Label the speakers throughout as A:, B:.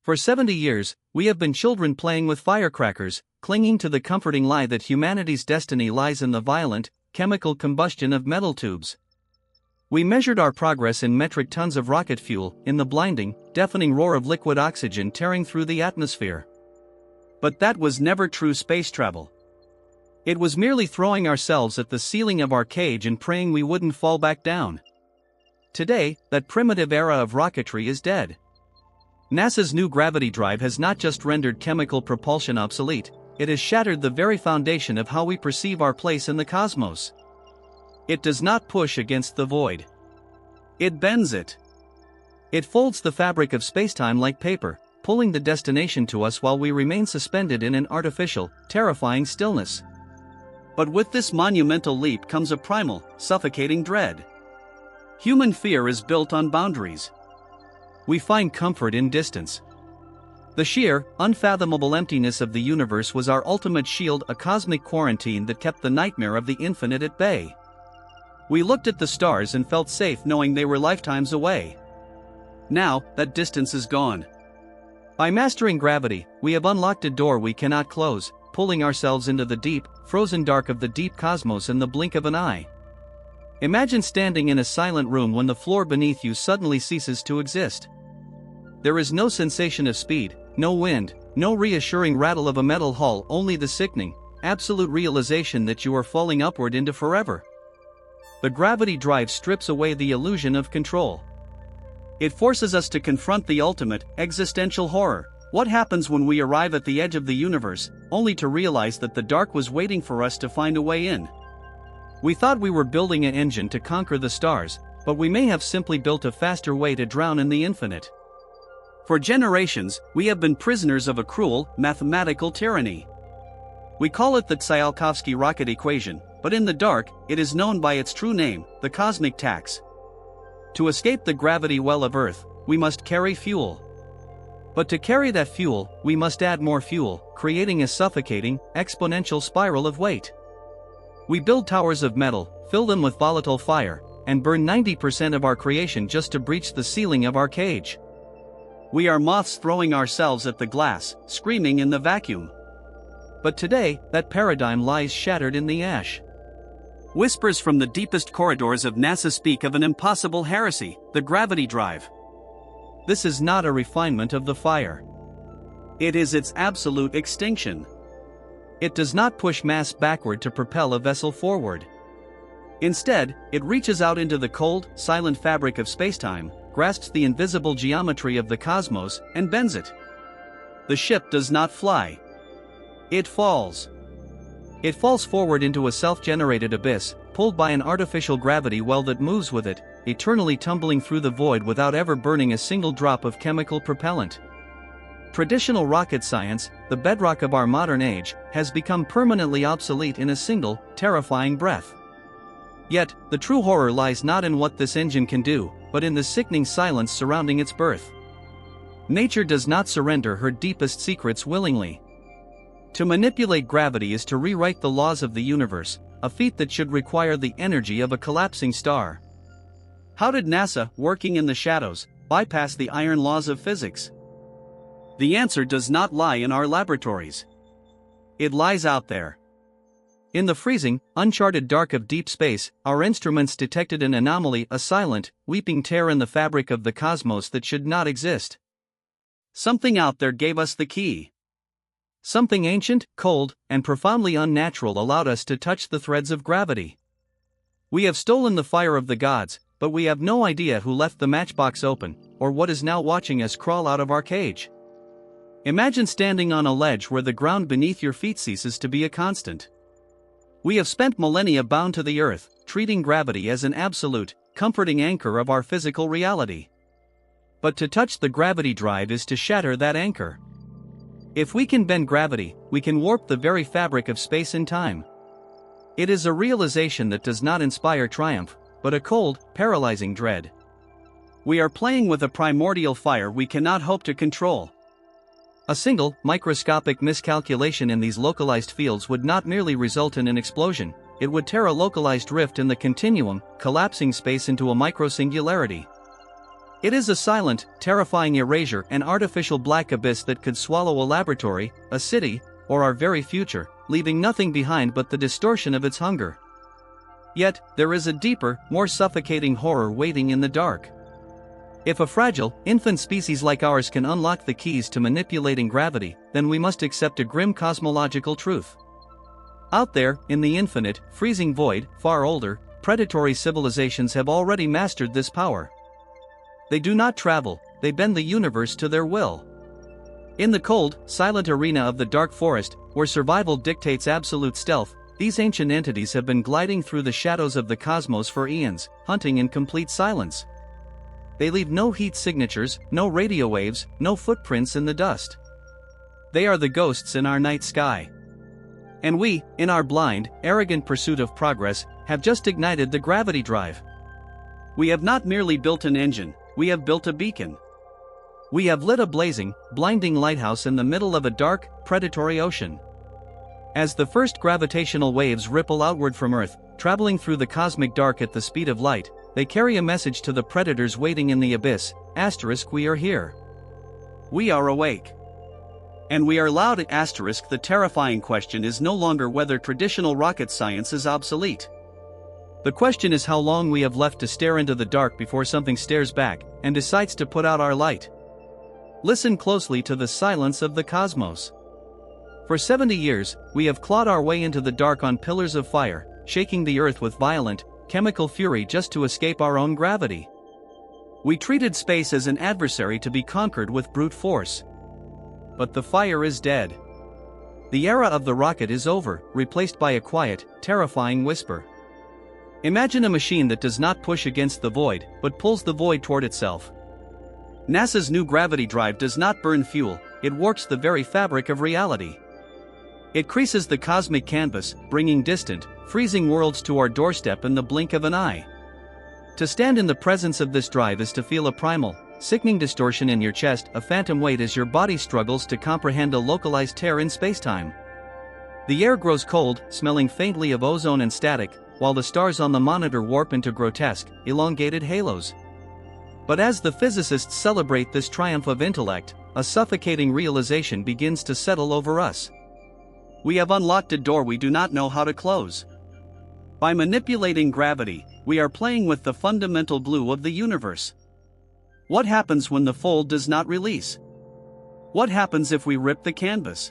A: For 70 years, we have been children playing with firecrackers, clinging to the comforting lie that humanity's destiny lies in the violent, chemical combustion of metal tubes. We measured our progress in metric tons of rocket fuel, in the blinding, deafening roar of liquid oxygen tearing through the atmosphere. But that was never true space travel. It was merely throwing ourselves at the ceiling of our cage and praying we wouldn't fall back down. Today, that primitive era of rocketry is dead. NASA's new gravity drive has not just rendered chemical propulsion obsolete, it has shattered the very foundation of how we perceive our place in the cosmos. It does not push against the void. It bends it. It folds the fabric of spacetime like paper, pulling the destination to us while we remain suspended in an artificial, terrifying stillness. But with this monumental leap comes a primal, suffocating dread. Human fear is built on boundaries. We find comfort in distance. The sheer, unfathomable emptiness of the universe was our ultimate shield, a cosmic quarantine that kept the nightmare of the infinite at bay. We looked at the stars and felt safe knowing they were lifetimes away. Now, that distance is gone. By mastering gravity, we have unlocked a door we cannot close, pulling ourselves into the deep, frozen dark of the deep cosmos in the blink of an eye. Imagine standing in a silent room when the floor beneath you suddenly ceases to exist. There is no sensation of speed, no wind, no reassuring rattle of a metal hull, only the sickening, absolute realization that you are falling upward into forever. The gravity drive strips away the illusion of control. It forces us to confront the ultimate, existential horror. What happens when we arrive at the edge of the universe, only to realize that the dark was waiting for us to find a way in? We thought we were building an engine to conquer the stars, but we may have simply built a faster way to drown in the infinite. For generations, we have been prisoners of a cruel, mathematical tyranny. We call it the Tsiolkovsky rocket equation, but in the dark, it is known by its true name, the cosmic tax. To escape the gravity well of Earth, we must carry fuel. But to carry that fuel, we must add more fuel, creating a suffocating, exponential spiral of weight. We build towers of metal, fill them with volatile fire, and burn 90% of our creation just to breach the ceiling of our cage. We are moths throwing ourselves at the glass, screaming in the vacuum. But today, that paradigm lies shattered in the ash. Whispers from the deepest corridors of NASA speak of an impossible heresy, the gravity drive. This is not a refinement of the fire. It is its absolute extinction. It does not push mass backward to propel a vessel forward. Instead, it reaches out into the cold, silent fabric of spacetime, grasps the invisible geometry of the cosmos, and bends it. The ship does not fly. It falls. It falls forward into a self-generated abyss, pulled by an artificial gravity well that moves with it, eternally tumbling through the void without ever burning a single drop of chemical propellant. Traditional rocket science, the bedrock of our modern age, has become permanently obsolete in a single, terrifying breath. Yet, the true horror lies not in what this engine can do, but in the sickening silence surrounding its birth. Nature does not surrender her deepest secrets willingly. To manipulate gravity is to rewrite the laws of the universe, a feat that should require the energy of a collapsing star. How did NASA, working in the shadows, bypass the iron laws of physics? The answer does not lie in our laboratories. It lies out there. In the freezing, uncharted dark of deep space, our instruments detected an anomaly, a silent, weeping tear in the fabric of the cosmos that should not exist. Something out there gave us the key. Something ancient, cold, and profoundly unnatural allowed us to touch the threads of gravity. We have stolen the fire of the gods, but we have no idea who left the matchbox open, or what is now watching us crawl out of our cage. Imagine standing on a ledge where the ground beneath your feet ceases to be a constant. We have spent millennia bound to the earth, treating gravity as an absolute, comforting anchor of our physical reality. But to touch the gravity drive is to shatter that anchor. If we can bend gravity, we can warp the very fabric of space and time. It is a realization that does not inspire triumph, but a cold, paralyzing dread. We are playing with a primordial fire we cannot hope to control. A single, microscopic miscalculation in these localized fields would not merely result in an explosion, it would tear a localized rift in the continuum, collapsing space into a microsingularity. It is a silent, terrifying erasure, an artificial black abyss that could swallow a laboratory, a city, or our very future, leaving nothing behind but the distortion of its hunger. Yet, there is a deeper, more suffocating horror waiting in the dark. If a fragile, infant species like ours can unlock the keys to manipulating gravity, then we must accept a grim cosmological truth. Out there, in the infinite, freezing void, far older, predatory civilizations have already mastered this power. They do not travel, they bend the universe to their will. In the cold, silent arena of the dark forest, where survival dictates absolute stealth, these ancient entities have been gliding through the shadows of the cosmos for eons, hunting in complete silence. They leave no heat signatures, no radio waves, no footprints in the dust. They are the ghosts in our night sky. And we, in our blind, arrogant pursuit of progress, have just ignited the gravity drive. We have not merely built an engine, we have built a beacon. We have lit a blazing, blinding lighthouse in the middle of a dark, predatory ocean. As the first gravitational waves ripple outward from Earth, traveling through the cosmic dark at the speed of light, they carry a message to the predators waiting in the abyss, *, we are here. We are awake. And we are loud *. The terrifying question is no longer whether traditional rocket science is obsolete. The question is how long we have left to stare into the dark before something stares back and decides to put out our light. Listen closely to the silence of the cosmos. For 70 years, we have clawed our way into the dark on pillars of fire, shaking the earth with violent, chemical fury just to escape our own gravity. We treated space as an adversary to be conquered with brute force. But the fire is dead. The era of the rocket is over, replaced by a quiet, terrifying whisper. Imagine a machine that does not push against the void, but pulls the void toward itself. NASA's new gravity drive does not burn fuel, it warps the very fabric of reality. It creases the cosmic canvas, bringing distant, freezing worlds to our doorstep in the blink of an eye. To stand in the presence of this drive is to feel a primal, sickening distortion in your chest, a phantom weight as your body struggles to comprehend a localized tear in spacetime. The air grows cold, smelling faintly of ozone and static, while the stars on the monitor warp into grotesque, elongated halos. But as the physicists celebrate this triumph of intellect, a suffocating realization begins to settle over us. We have unlocked a door we do not know how to close. By manipulating gravity, we are playing with the fundamental glue of the universe. What happens when the fold does not release? What happens if we rip the canvas?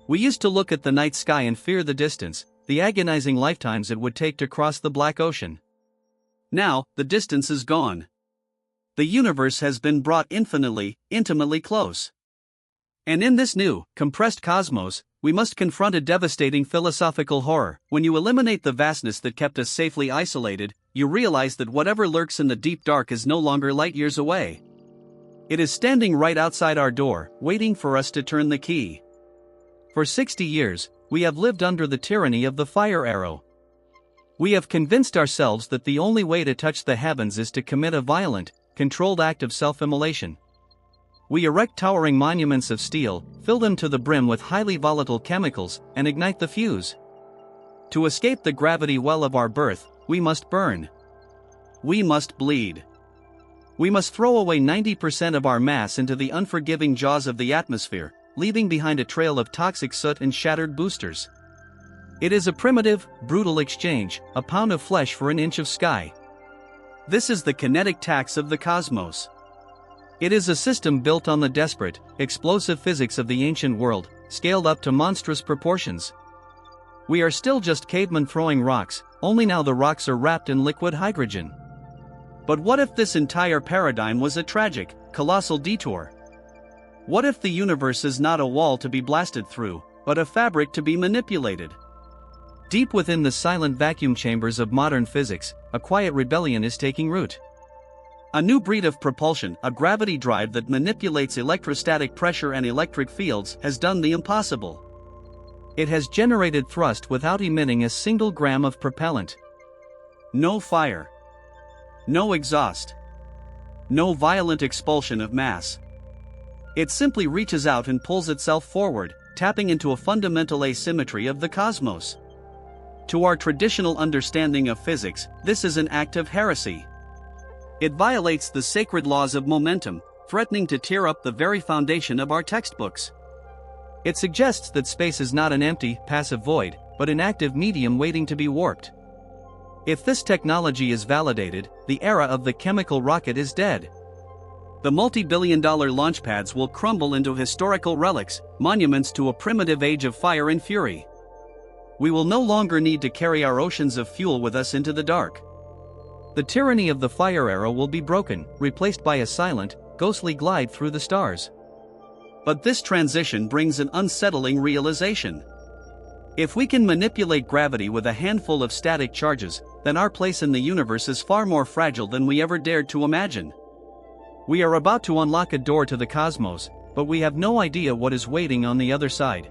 A: We used to look at the night sky and fear the distance, the agonizing lifetimes it would take to cross the black ocean. Now, the distance is gone. The universe has been brought intimately close. And in this new, compressed cosmos, we must confront a devastating philosophical horror. When you eliminate the vastness that kept us safely isolated, you realize that whatever lurks in the deep dark is no longer light years away. It is standing right outside our door, waiting for us to turn the key. For 60 years, we have lived under the tyranny of the fire arrow. We have convinced ourselves that the only way to touch the heavens is to commit a violent, controlled act of self-immolation. We erect towering monuments of steel, fill them to the brim with highly volatile chemicals, and ignite the fuse. To escape the gravity well of our birth, we must burn. We must bleed. We must throw away 90% of our mass into the unforgiving jaws of the atmosphere, leaving behind a trail of toxic soot and shattered boosters. It is a primitive, brutal exchange, a pound of flesh for an inch of sky. This is the kinetic tax of the cosmos. It is a system built on the desperate, explosive physics of the ancient world, scaled up to monstrous proportions. We are still just cavemen throwing rocks, only now the rocks are wrapped in liquid hydrogen. But what if this entire paradigm was a tragic, colossal detour? What if the universe is not a wall to be blasted through, but a fabric to be manipulated? Deep within the silent vacuum chambers of modern physics, a quiet rebellion is taking root. A new breed of propulsion, a gravity drive that manipulates electrostatic pressure and electric fields, has done the impossible. It has generated thrust without emitting a single gram of propellant. No fire. No exhaust. No violent expulsion of mass. It simply reaches out and pulls itself forward, tapping into a fundamental asymmetry of the cosmos. To our traditional understanding of physics, this is an act of heresy. It violates the sacred laws of momentum, threatening to tear up the very foundation of our textbooks. It suggests that space is not an empty, passive void, but an active medium waiting to be warped. If this technology is validated, the era of the chemical rocket is dead. The multi-billion-dollar launch pads will crumble into historical relics, monuments to a primitive age of fire and fury. We will no longer need to carry our oceans of fuel with us into the dark. The tyranny of the fire era will be broken, replaced by a silent, ghostly glide through the stars. But this transition brings an unsettling realization. If we can manipulate gravity with a handful of static charges, then our place in the universe is far more fragile than we ever dared to imagine. We are about to unlock a door to the cosmos, but we have no idea what is waiting on the other side.